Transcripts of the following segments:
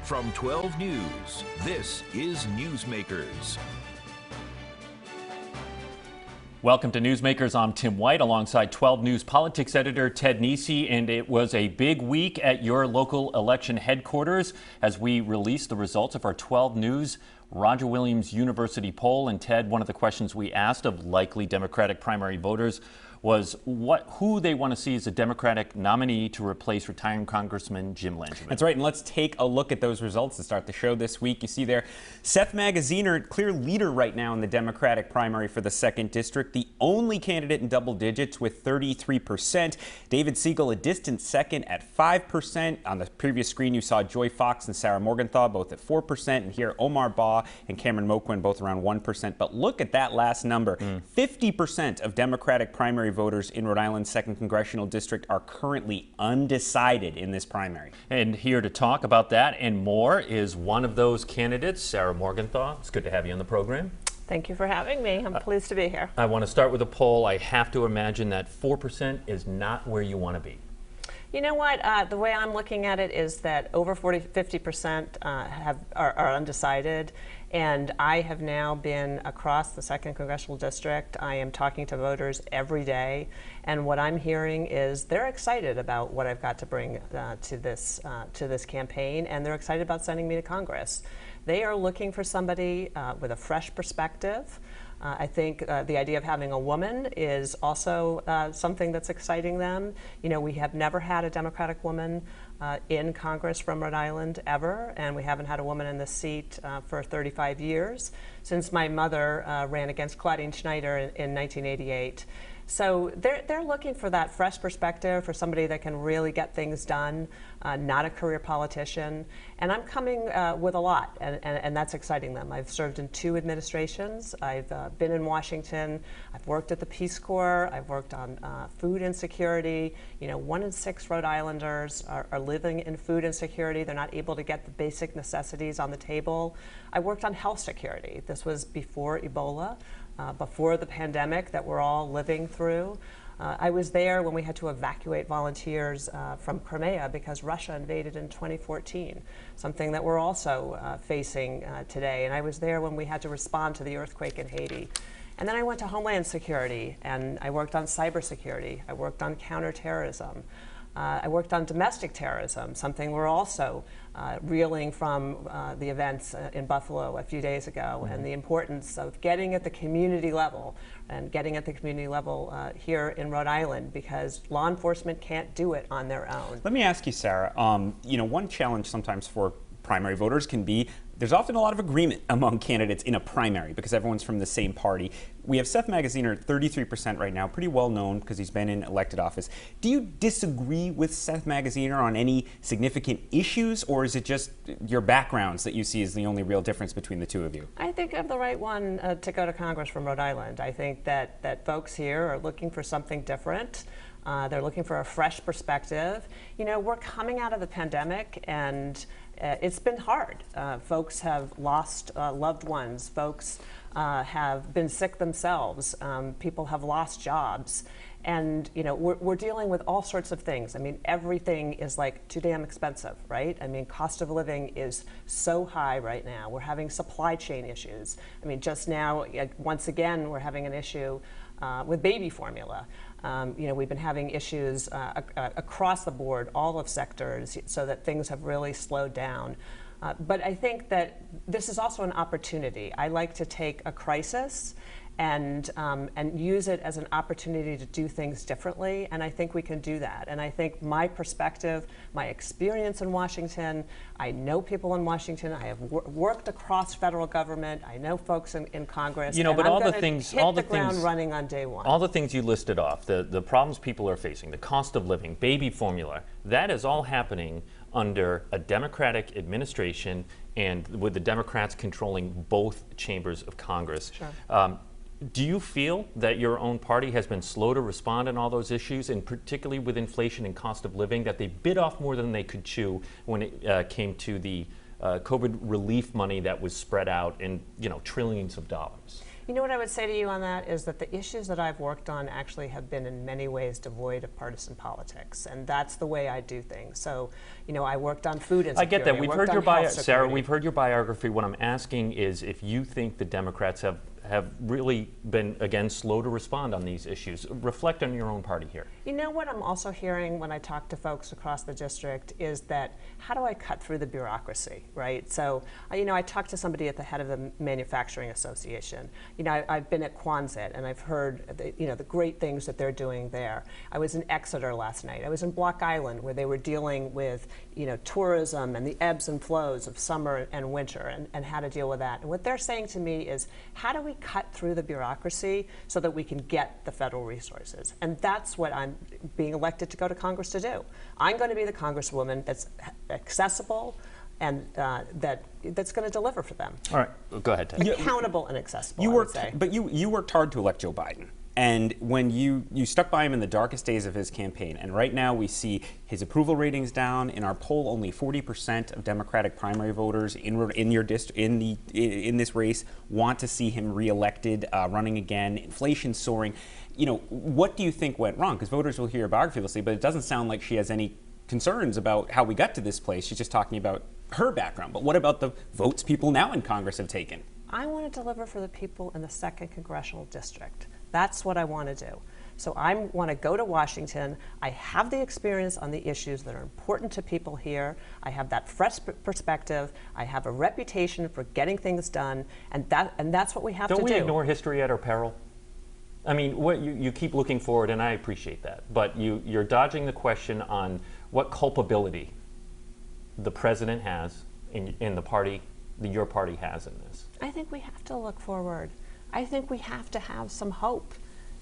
From 12 News, this is Newsmakers. Welcome to Newsmakers. I'm Tim White alongside 12 News politics editor Ted Nesi, and it was a big week at your local election headquarters as we released the results of our 12 News Roger Williams University poll. And Ted, one of the questions we asked of likely Democratic primary voters was who they want to see as a Democratic nominee to replace retiring Congressman Jim Langevin. That's right, and let's take a look at those results to start the show this week. You see there, Seth Magaziner, clear leader right now in the Democratic primary for the 2nd District, the only candidate in double digits with 33%. David Siegel, a distant second at 5%. On the previous screen, you saw Joy Fox and Sarah Morgenthau both at 4%, and here Omar Ba and Cameron Moquin both around 1%. But look at that last number. 50% of Democratic primary voters in Rhode Island's 2nd Congressional District are currently undecided in this primary. And here to talk about that and more is one of those candidates, Sarah Morgenthau. It's good to have you on the program. Thank you for having me. I'm pleased to be here. I want to start with a poll. I have to imagine that 4% is not where you want to be. You know what? The way I'm looking at it is that over 50% are undecided. And I have now been across the 2nd Congressional District. I am talking to voters every day. And what I'm hearing is they're excited about what I've got to bring to this campaign. And they're excited about sending me to Congress. They are looking for somebody with a fresh perspective. I think the idea of having a woman is also something that's exciting them. You know, we have never had a Democratic woman in Congress from Rhode Island ever, and we haven't had a woman in the seat for 35 years, since my mother ran against Claudine Schneider in 1988. So they're looking for that fresh perspective, for somebody that can really get things done, not a career politician. And I'm coming with a lot, and that's exciting them. I've served in 2 administrations. I've been in Washington. I've worked at the Peace Corps. I've worked on food insecurity. You know, 1 in 6 Rhode Islanders are living in food insecurity. They're not able to get the basic necessities on the table. I worked on health security. This was before Ebola. Before the pandemic that we're all living through. I was there when we had to evacuate volunteers from Crimea because Russia invaded in 2014, something that we're also facing today. And I was there when we had to respond to the earthquake in Haiti. And then I went to Homeland Security, and I worked on cybersecurity. I worked on counterterrorism. I worked on domestic terrorism, something we're also reeling from the events in Buffalo a few days ago, and the importance of getting at the community level and getting at the community level here in Rhode Island, because law enforcement can't do it on their own. Let me ask you, Sarah, you know, one challenge sometimes for primary voters can be there's often a lot of agreement among candidates in a primary because everyone's from the same party. We have Seth Magaziner at 33% right now, pretty well known because he's been in elected office. Do you disagree with Seth Magaziner on any significant issues, or is it just your backgrounds that you see as the only real difference between the two of you? I think I'm the right one to go to Congress from Rhode Island. I think that folks here are looking for something different. They're looking for a fresh perspective. You know, we're coming out of the pandemic, and it's been hard. Folks have lost loved ones. Folks have been sick themselves. People have lost jobs. And, you know, we're dealing with all sorts of things. I mean, everything is like too damn expensive, right? I mean, cost of living is so high right now. We're having supply chain issues. I mean, just now, once again, we're having an issue with baby formula. You know, we've been having issues across the board, all of sectors, so that things have really slowed down. But I think that this is also an opportunity. I like to take a crisis and use it as an opportunity to do things differently, and I think we can do that. And I think my perspective, my experience in Washington, I know people in Washington, I have worked across federal government, I know folks in Congress, you know, but I'm all the gonna things, hit all the the ground things, running on day one. All the things you listed off, the problems people are facing, the cost of living, baby formula, that is all happening under a Democratic administration and with the Democrats controlling both chambers of Congress. Sure. Do you feel that your own party has been slow to respond on all those issues, and particularly with inflation and cost of living, that they bit off more than they could chew when it came to the COVID relief money that was spread out in, you know, trillions of dollars? You know what I would say to you on that is that the issues that I've worked on actually have been in many ways devoid of partisan politics, and that's the way I do things. So, you know, I worked on food insecurity. I get that. We've heard your Sarah, we've heard your biography. What I'm asking is if you think the Democrats have really been, again, slow to respond on these issues. Reflect on your own party here. You know what I'm also hearing when I talk to folks across the district is that how do I cut through the bureaucracy, right? So, you know, I talked to somebody at the head of the Manufacturing Association. You know, I've been at Quonset and I've heard, the great things that they're doing there. I was in Exeter last night. I was in Block Island where they were dealing with, tourism and the ebbs and flows of summer and winter and how to deal with that. And what they're saying to me is, how do we cut through the bureaucracy so that we can get the federal resources? And that's what I'm being elected to go to Congress to do. I'm going to be the congresswoman that's accessible and that's going to deliver for them. All right, go ahead, Ted. Accountable and accessible. You worked hard to elect Joe Biden. And when you stuck by him in the darkest days of his campaign, and right now we see his approval ratings down. In our poll, only 40% of Democratic primary voters in your district in this race want to see him reelected, running again. Inflation soaring. What do you think went wrong? Because voters will hear your biography, they'll say, but it doesn't sound like she has any concerns about how we got to this place. She's just talking about her background. But what about the votes people now in Congress have taken? I want to deliver for the people in the 2nd Congressional District. That's what I want to do. So I want to go to Washington. I have the experience on the issues that are important to people here. I have that fresh perspective. I have a reputation for getting things done, and that's what we have to do. Don't we ignore history at our peril? I mean, you keep looking forward, and I appreciate that. But you're dodging the question on what culpability the president has in the party, your party has in this. I think we have to look forward. I think we have to have some hope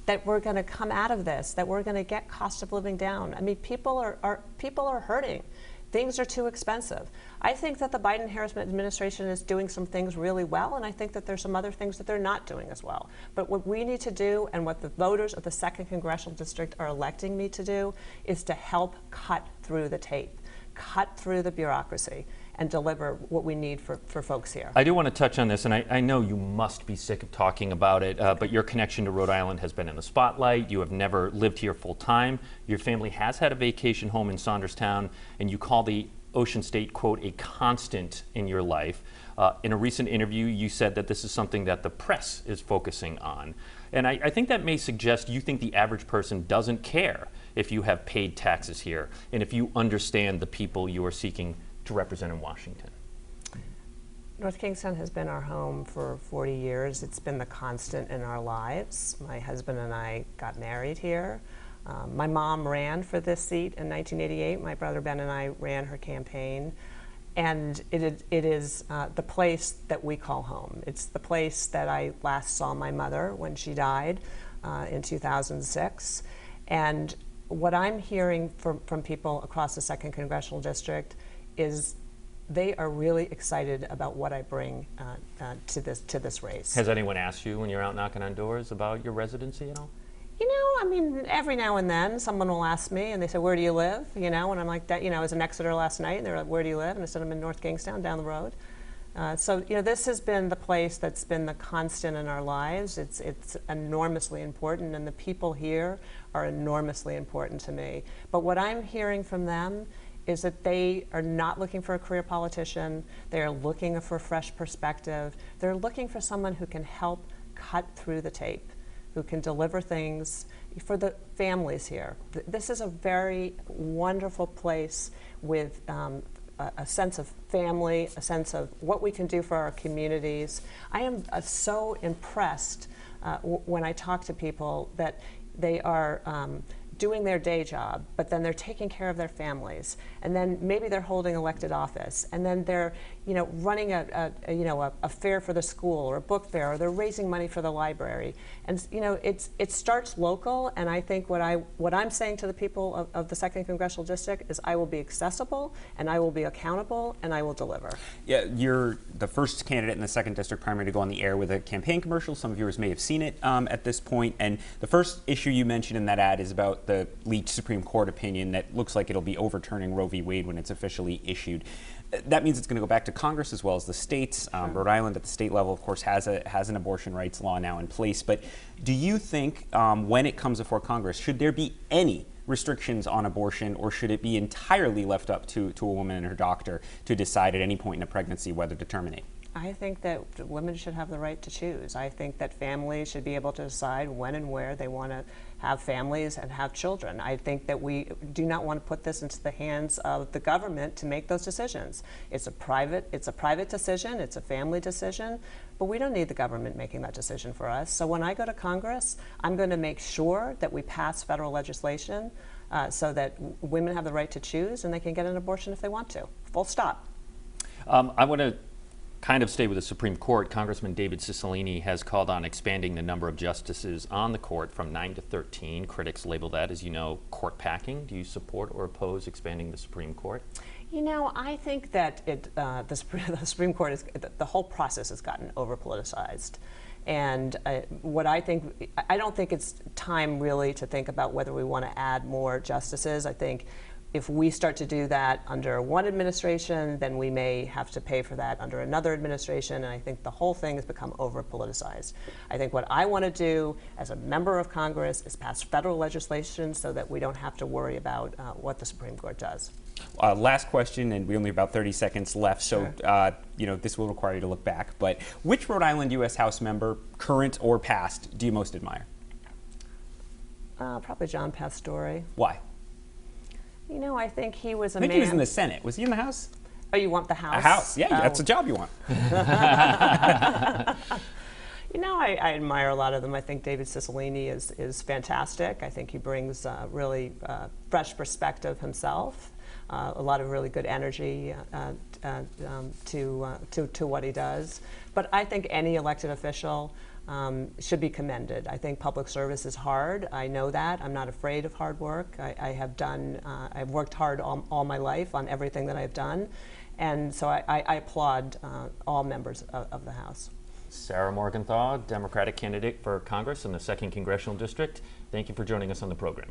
that we're going to come out of this, that we're going to get cost of living down. I mean, people are hurting. Things are too expensive. I think that the Biden-Harris administration is doing some things really well, and I think that there's some other things that they're not doing as well. But what we need to do, and what the voters of the 2nd Congressional District are electing me to do, is to help cut through the tape, cut through the bureaucracy, and deliver what we need for folks here. I do want to touch on this, and I know you must be sick of talking about it, but your connection to Rhode Island has been in the spotlight. You have never lived here full time. Your family has had a vacation home in Saunderstown, and you call the Ocean State, quote, a constant in your life. In a recent interview, you said that this is something that the press is focusing on. And I think that may suggest you think the average person doesn't care if you have paid taxes here and if you understand the people you are seeking to represent in Washington. North Kingstown has been our home for 40 years. It's been the constant in our lives. My husband and I got married here. My mom ran for this seat in 1988. My brother Ben and I ran her campaign. And it is the place that we call home. It's the place that I last saw my mother when she died in 2006. And what I'm hearing from people across the 2nd Congressional District is they are really excited about what I bring to this race. Has anyone asked you when you're out knocking on doors about your residency at all? I mean, every now and then someone will ask me and they say, where do you live? And I'm like, I was in Exeter last night and they're like, where do you live? And I said, I'm in North Kingstown down the road. So this has been the place that's been the constant in our lives. It's enormously important, and the people here are enormously important to me. But what I'm hearing from them is that they are not looking for a career politician. They are looking for a fresh perspective. They're looking for someone who can help cut through the tape, who can deliver things for the families here. This is a very wonderful place with a sense of family, a sense of what we can do for our communities. I am so impressed when I talk to people that they are doing their day job, but then they're taking care of their families, and then maybe they're holding elected office, and then they're running a fair for the school or a book fair, or they're raising money for the library. And it starts local, and I think what I'm saying to the people of the 2nd Congressional District is I will be accessible, and I will be accountable, and I will deliver. Yeah, you're the first candidate in the 2nd District primary to go on the air with a campaign commercial. Some viewers may have seen it at this point. And the first issue you mentioned in that ad is about the leaked Supreme Court opinion that looks like it'll be overturning Roe v. Wade when it's officially issued. that means it's going to go back to Congress as well as the states. Rhode Island at the state level, of course, has an abortion rights law now in place. But do you think when it comes before Congress, should there be any restrictions on abortion, or should it be entirely left up to a woman and her doctor to decide at any point in a pregnancy whether to terminate? I think that women should have the right to choose. I think that families should be able to decide when and where they want to have families and have children. I think that we do not want to put this into the hands of the government to make those decisions. It's a private decision, it's a family decision, but we don't need the government making that decision for us. So when I go to Congress, I'm going to make sure that we pass federal legislation so that women have the right to choose and they can get an abortion if they want to. Full stop. I want to kind of stay with the Supreme Court. Congressman David Cicilline has called on expanding the number of justices on the court from 9 to 13. Critics label that, as you know, court packing. Do you support or oppose expanding the Supreme Court? You know, I think that the Supreme Court, the whole process has gotten over-politicized. And I don't think it's time really to think about whether we want to add more justices. I think if we start to do that under one administration, then we may have to pay for that under another administration, and I think the whole thing has become over-politicized. I think what I want to do as a member of Congress is pass federal legislation so that we don't have to worry about what the Supreme Court does. Last question, and we only have about 30 seconds left, Sure. so this will require you to look back, but which Rhode Island U.S. House member, current or past, do you most admire? Probably John Pastore. Why? You know, I think he was a I think man. he was in the Senate. Was he in the House? Oh, you want the House? A House, yeah, Oh. that's a job you want. You know, I admire a lot of them. I think David Cicilline is fantastic. I think he brings really fresh perspective himself, a lot of really good energy to what he does. But I think any elected official should be commended. I think public service is hard. I know that. I'm not afraid of hard work. I've worked hard all my life on everything that I've done. And so I applaud all members of the House. Sarah Morgenthau, Democratic candidate for Congress in the 2nd Congressional District. Thank you for joining us on the program.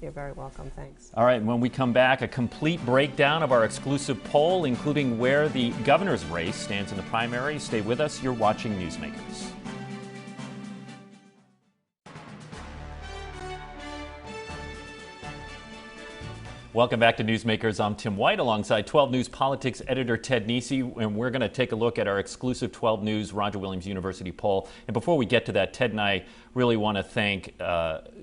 You're very welcome. Thanks. All right, when we come back, a complete breakdown of our exclusive poll, including where the governor's race stands in the primary. Stay with us. You're watching Newsmakers. Welcome back to Newsmakers. I'm Tim White alongside 12 News Politics editor Ted Nesi, and we're going to take a look at our exclusive 12 News Roger Williams University poll. And before we get to that, Ted and I really want to thank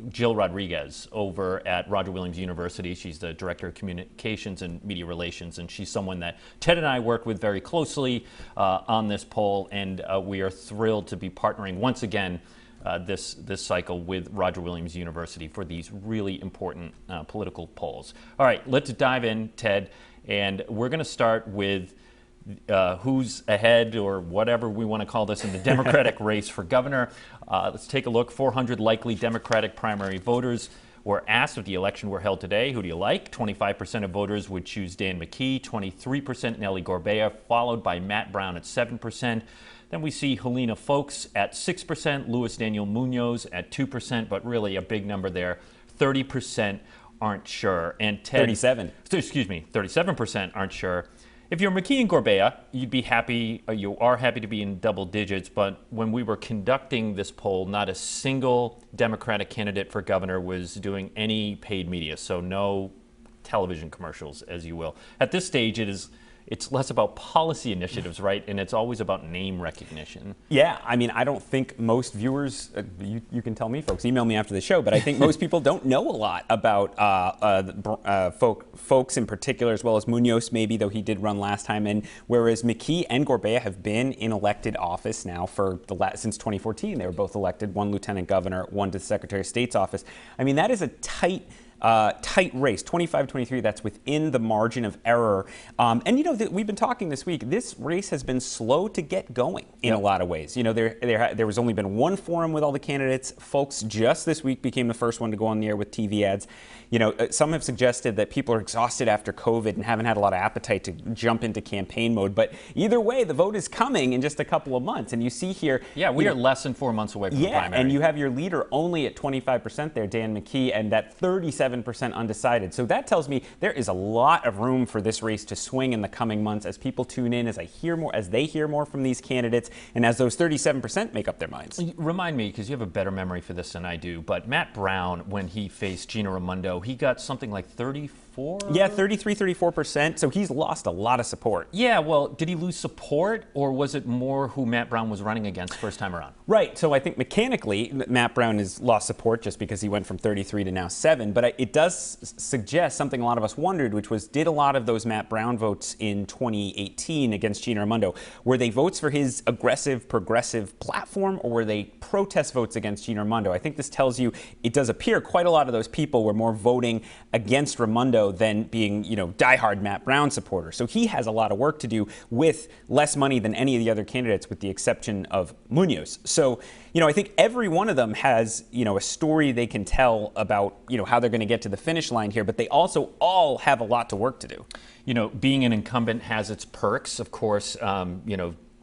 Jill Rodriguez over at Roger Williams University. She's the Director of Communications and Media Relations, and she's someone that Ted and I work with very closely on this poll, and we are thrilled to be partnering once again this cycle with Roger Williams University for these really important political polls. All right, let's dive in, Ted, and we're going to start with who's ahead, or whatever we want to call this, in the Democratic race for governor. Let's take a look. 400 likely Democratic primary voters were asked if the election were held today, who do you like? 25% of voters would choose Dan McKee, 23% Nellie Gorbea, followed by Matt Brown at 7%. Then we see Helena Foulkes at 6%, Luis Daniel Munoz at 2%, but really a big number there. 30% aren't sure. And Ted, 37% aren't sure. If you're McKee and Gorbea, you'd be happy, you are happy to be in double digits, but when we were conducting this poll, not a single Democratic candidate for governor was doing any paid media, so no television commercials, as you will. At this stage, it's less about policy initiatives, right? And it's always about name recognition. Yeah, I mean, I don't think most viewers, you can tell me, folks, email me after the show, but I think most people don't know a lot about Foulkes in particular, as well as Munoz maybe, though he did run last time. And whereas McKee and Gorbea have been in elected office now for since 2014, they were both elected, one lieutenant governor, one to the Secretary of State's office. I mean, that is a tight race, 25-23, that's within the margin of error. And, you know, we've been talking this week, this race has been slow to get going in a lot of ways. You know, there was only been one forum with all the candidates. Foulkes just this week became the first one to go on the air with TV ads. You know, some have suggested that people are exhausted after COVID and haven't had a lot of appetite to jump into campaign mode. But either way, the vote is coming in just a couple of months. And you see here... Yeah, we are less than 4 months away from the primary. And you have your leader only at 25% there, Dan McKee, and that 37% 37% undecided. So that tells me there is a lot of room for this race to swing in the coming months as people tune in, as they hear more from these candidates, and as those 37% make up their minds. Remind me, because you have a better memory for this than I do, but Matt Brown, when he faced Gina Raimondo, he got something like 34? Yeah, 33, 34%. So he's lost a lot of support. Yeah, well, did he lose support, or was it more who Matt Brown was running against first time around? Right. So I think mechanically, Matt Brown has lost support just because he went from 33 to now 7. But it does suggest something a lot of us wondered, which was, did a lot of those Matt Brown votes in 2018 against Gina Raimondo, were they votes for his aggressive, progressive platform, or were they protest votes against Gina Raimondo? I think this tells you it does appear quite a lot of those people were more voting against Raimondo than being, diehard Matt Brown supporters. So he has a lot of work to do with less money than any of the other candidates, with the exception of Munoz. So, I think every one of them has, a story they can tell about, how they're going to get to the finish line here, but they also all have a lot to work to do. Being an incumbent has its perks, of course.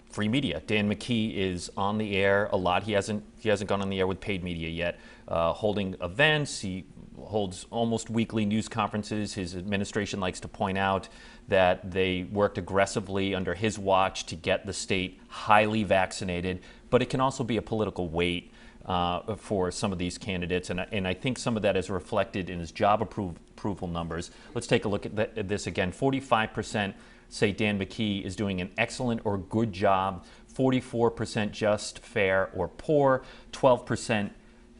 Free media. Dan McKee is on the air a lot. He hasn't gone on the air with paid media yet. Holding events, he holds almost weekly news conferences. His administration likes to point out that they worked aggressively under his watch to get the state highly vaccinated, but it can also be a political weight for some of these candidates, and I think some of that is reflected in his job approval numbers. Let's take a look at this again. 45% say Dan McKee is doing an excellent or good job. 44% just, fair, or poor. 12%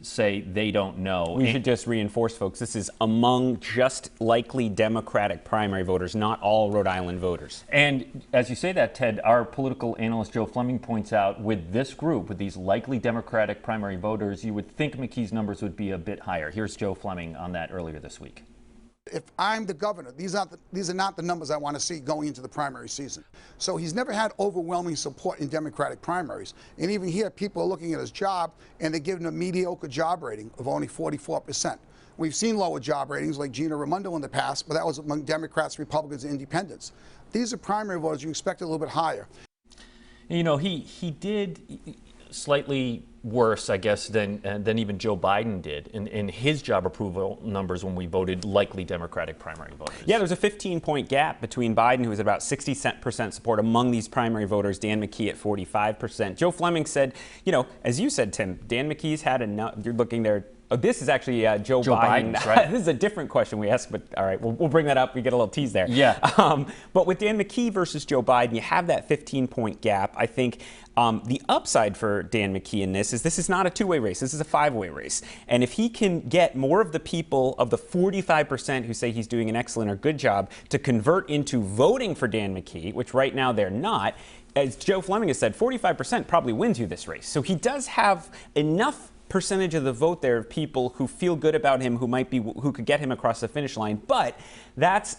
say they don't know. We should just reinforce, folks, this is among just likely Democratic primary voters, not all Rhode Island voters. And as you say that, Ted, our political analyst Joe Fleming points out, with this group, with these likely Democratic primary voters, you would think McKee's numbers would be a bit higher. Here's Joe Fleming on that earlier this week. If I'm the governor, these are not the numbers I want to see going into the primary season. So he's never had overwhelming support in Democratic primaries. And even here, people are looking at his job, and they're giving him a mediocre job rating of only 44%. We've seen lower job ratings like Gina Raimondo in the past, but that was among Democrats, Republicans, and Independents. These are primary voters. You expect a little bit higher. He did slightly worse, I guess, than even Joe Biden did in his job approval numbers when we voted likely Democratic primary voters. Yeah, there's a 15-point gap between Biden, who is at about 60% support among these primary voters, Dan McKee at 45%. Joe Fleming said, as you said, Tim, Dan McKee's had enough. You're looking there. Oh, this is actually Joe Biden. Right? This is a different question we asked, but all right, we'll bring that up. We get a little tease there. Yeah. But with Dan McKee versus Joe Biden, you have that 15-point gap. I think the upside for Dan McKee in this is not a two-way race. This is a five-way race. And if he can get more of the people, of the 45% who say he's doing an excellent or good job, to convert into voting for Dan McKee, which right now they're not, as Joe Fleming has said, 45% probably wins you this race. So he does have enough percentage of the vote there of people who feel good about him, who could get him across the finish line. But that's,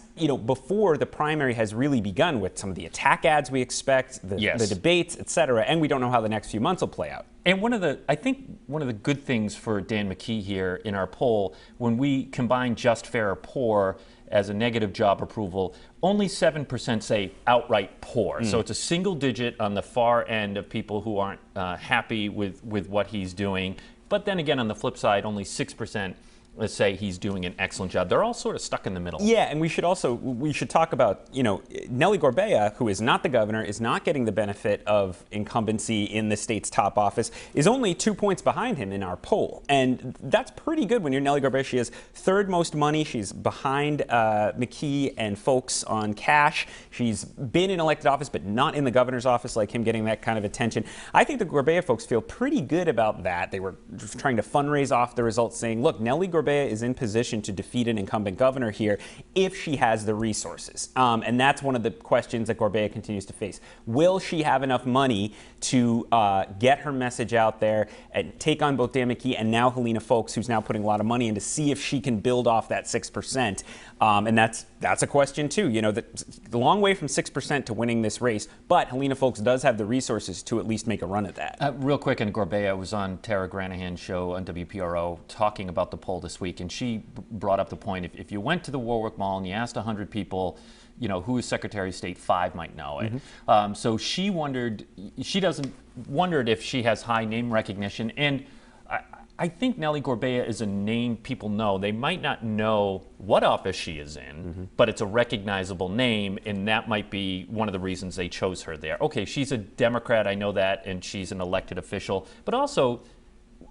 before the primary has really begun, with some of the attack ads we expect, the debates, et cetera, and we don't know how the next few months will play out. And I think one of the good things for Dan McKee here in our poll, when we combine just, fair, or poor as a negative job approval, only 7% say outright poor. So it's a single digit on the far end of people who aren't happy with what he's doing. But then again, on the flip side, only 6% say he's doing an excellent job. They're all sort of stuck in the middle. Yeah, and we should talk about, Nellie Gorbea, who is not the governor, is not getting the benefit of incumbency in the state's top office, is only 2 points behind him in our poll. And that's pretty good when you're Nellie Gorbea. She has third most money. She's behind McKee and folks on cash. She's been in elected office, but not in the governor's office, like him getting that kind of attention. I think the Gorbea folks feel pretty good about that. They were just trying to fundraise off the results, saying, look, Nellie Gorbea is in position to defeat an incumbent governor here if she has the resources. And that's one of the questions that Gorbea continues to face. Will she have enough money to get her message out there and take on both Dan McKee and now Helena Foulkes, who's now putting a lot of money in, to see if she can build off that 6%? And that's a question, too. The long way from 6% to winning this race, but Helena Foulkes does have the resources to at least make a run at that. Real quick, and Gorbea was on Tara Granahan's show on WPRO talking about the poll this week, and she brought up the point, if you went to the Warwick Mall and you asked 100 people, who is Secretary of State, 5 might know it. So she wondered if she has high name recognition, and I think Nellie Gorbea is a name people know. They might not know what office she is in, but it's a recognizable name, and that might be one of the reasons they chose her there. Okay, she's a Democrat, I know that, and she's an elected official, but also,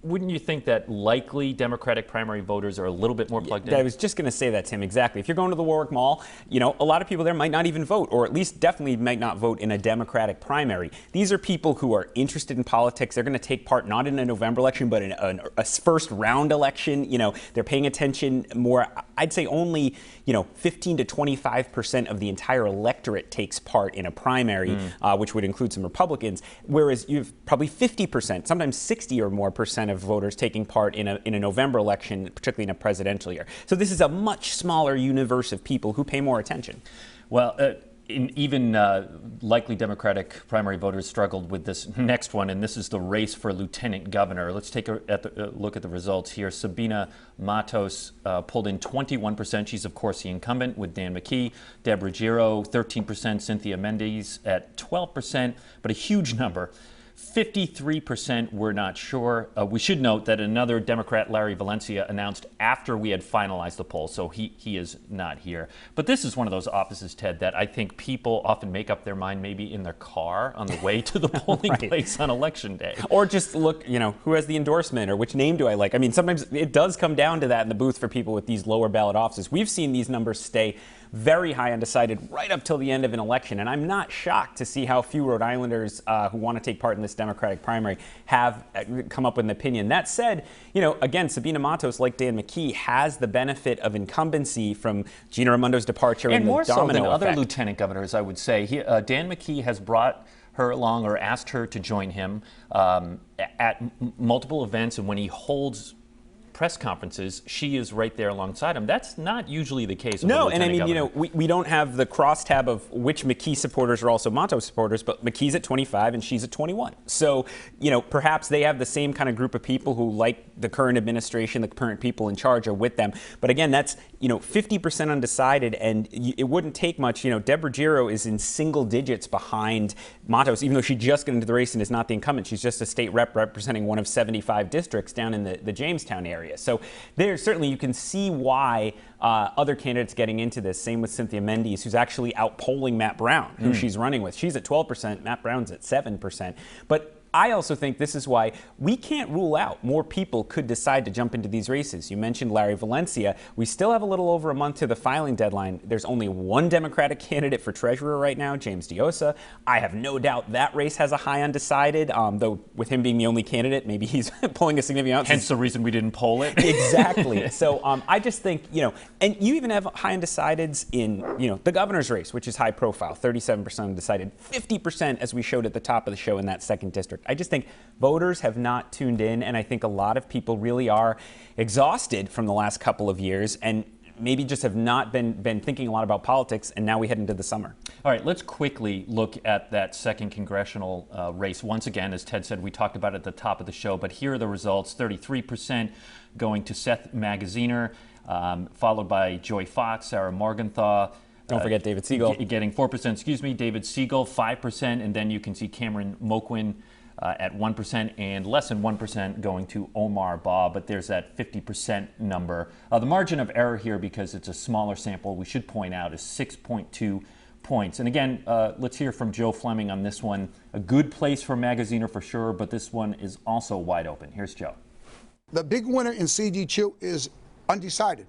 wouldn't you think that likely Democratic primary voters are a little bit more plugged in? I was just going to say that, Tim, exactly. If you're going to the Warwick Mall, you know, a lot of people there might not even vote, or at least definitely might not vote in a Democratic primary. These are people who are interested in politics. They're going to take part not in a November election, but in a first round election. You know, they're paying attention more. I'd say only, 15 to 25% of the entire electorate takes part in a primary, which would include some Republicans, whereas you have probably 50%, sometimes 60 or more percent of voters taking part in a November election, particularly in a presidential year. So this is a much smaller universe of people who pay more attention. Well, even likely Democratic primary voters struggled with this next one, and this is the race for lieutenant governor. Let's take a look at the results here. Sabina Matos pulled in 21%. She's, of course, the incumbent with Dan McKee. Deborah Giro, 13%. Cynthia Mendes at 12%, but a huge number. 53% were not sure. We should note that another Democrat, Larry Valencia, announced after we had finalized the poll, so he is not here. But this is one of those offices, Ted, that I think people often make up their mind maybe in their car on the way to the polling place on Election Day. Or just look, who has the endorsement or which name do I like? I mean, sometimes it does come down to that in the booth for people with these lower ballot offices. We've seen these numbers stay very high undecided right up till the end of an election. And I'm not shocked to see how few Rhode Islanders who want to take part in this Democratic primary have come up with an opinion. That said, again, Sabina Matos, like Dan McKee, has the benefit of incumbency from Gina Raimondo's departure and the more so than other effect. lieutenant governors, I would say. Dan McKee has brought her along or asked her to join him at multiple events, and when he holds press conferences, she is right there alongside him. That's not usually the case. No, and I mean, we don't have the crosstab of which McKee supporters are also Matos supporters, but McKee's at 25 and she's at 21. So, perhaps they have the same kind of group of people who like the current administration, the current people in charge are with them. But again, that's, 50% undecided, and it wouldn't take much. Deborah Giro is in single digits behind Matos, even though she just got into the race and is not the incumbent. She's just a state rep representing one of 75 districts down in the Jamestown area. So there certainly you can see why other candidates getting into this. Same with Cynthia Mendes, who's actually outpolling Matt Brown, who she's running with. She's at 12%, Matt Brown's at 7%. But I also think this is why we can't rule out more people could decide to jump into these races. You mentioned Larry Valencia. We still have a little over a month to the filing deadline. There's only one Democratic candidate for treasurer right now, James Diosa. I have no doubt that race has a high undecided, though with him being the only candidate, maybe he's pulling a significant amount. Hence the reason we didn't poll it. Exactly. So I just think, and you even have high undecideds in, the governor's race, which is high profile, 37% undecided, 50% as we showed at the top of the show in that second district. I just think voters have not tuned in, and I think a lot of people really are exhausted from the last couple of years and maybe just have not been thinking a lot about politics, and now we head into the summer. All right, let's quickly look at that second congressional race. Once again, as Ted said, we talked about it at the top of the show, but here are the results. 33% going to Seth Magaziner, followed by Joy Fox, Sarah Morgenthau. Don't forget David Siegel. Getting 4%, David Siegel, 5%, and then you can see Cameron Moquin at 1%, and less than 1% going to Omar Ba, but there's that 50% number. The margin of error here, because it's a smaller sample, we should point out, is 6.2 points. And again, let's hear from Joe Fleming on this one. A good place for Magaziner for sure, but this one is also wide open. Here's Joe. The big winner in CG2 is undecided.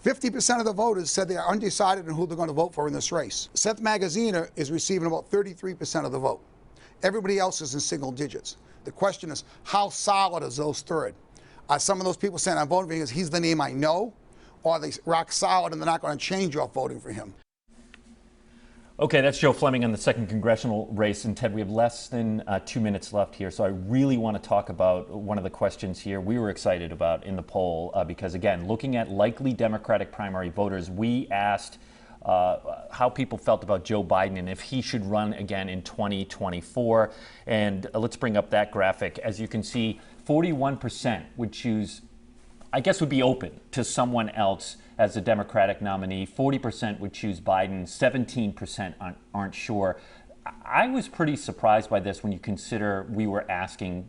50% of the voters said they are undecided on who they're going to vote for in this race. Seth Magaziner is receiving about 33% of the vote. Everybody else is in single digits. The question is, how solid is those third? Are some of those people saying I'm voting for him because he's the name I know, or are they rock solid and they're not going to change off voting for him? Okay, that's Joe Fleming on the second congressional race. And Ted, we have less than 2 minutes left here, so I really want to talk about one of the questions here we were excited about in the poll because, again, looking at likely Democratic primary voters, we asked how people felt about Joe Biden and if he should run again in 2024. And let's bring up that graphic. As you can see, 41% would choose, I guess would be open to someone else as a Democratic nominee. 40% would choose Biden. 17% aren't sure. I was pretty surprised by this when you consider we were asking,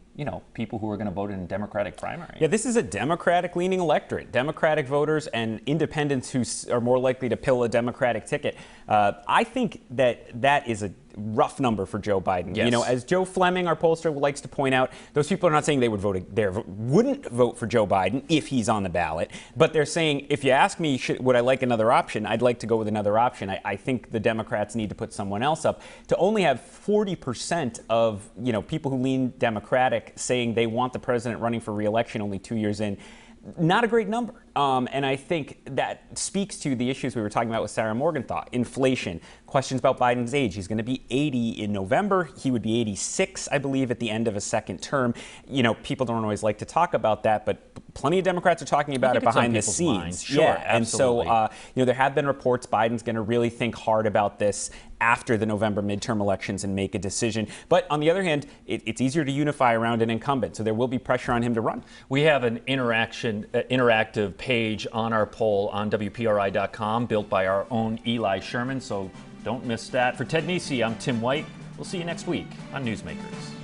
people who are going to vote in a Democratic primary. Yeah, this is a Democratic-leaning electorate. Democratic voters and independents who are more likely to pill a Democratic ticket. I think that is a rough number for Joe Biden. Yes. As Joe Fleming, our pollster, likes to point out, those people are not saying they wouldn't vote for Joe Biden if he's on the ballot, but they're saying, if you ask me, would I like another option, I'd like to go with another option. I think the Democrats need to put someone else up. To only have 40% of people who lean Democratic saying they want the president running for re-election only 2 years in, not a great number. And I think that speaks to the issues we were talking about with Sarah Morgenthau. Inflation, questions about Biden's age. He's going to be 80 in November. He would be 86, I believe, at the end of a second term. People don't always like to talk about that, but plenty of Democrats are talking about it behind the scenes. Minds. Sure, yeah, absolutely. And so, there have been reports Biden's going to really think hard about this after the November midterm elections and make a decision. But on the other hand, it's easier to unify around an incumbent, so there will be pressure on him to run. We have an interactive page on our poll on WPRI.com, built by our own Eli Sherman, so don't miss that. For Ted Nesi, I'm Tim White. We'll see you next week on Newsmakers.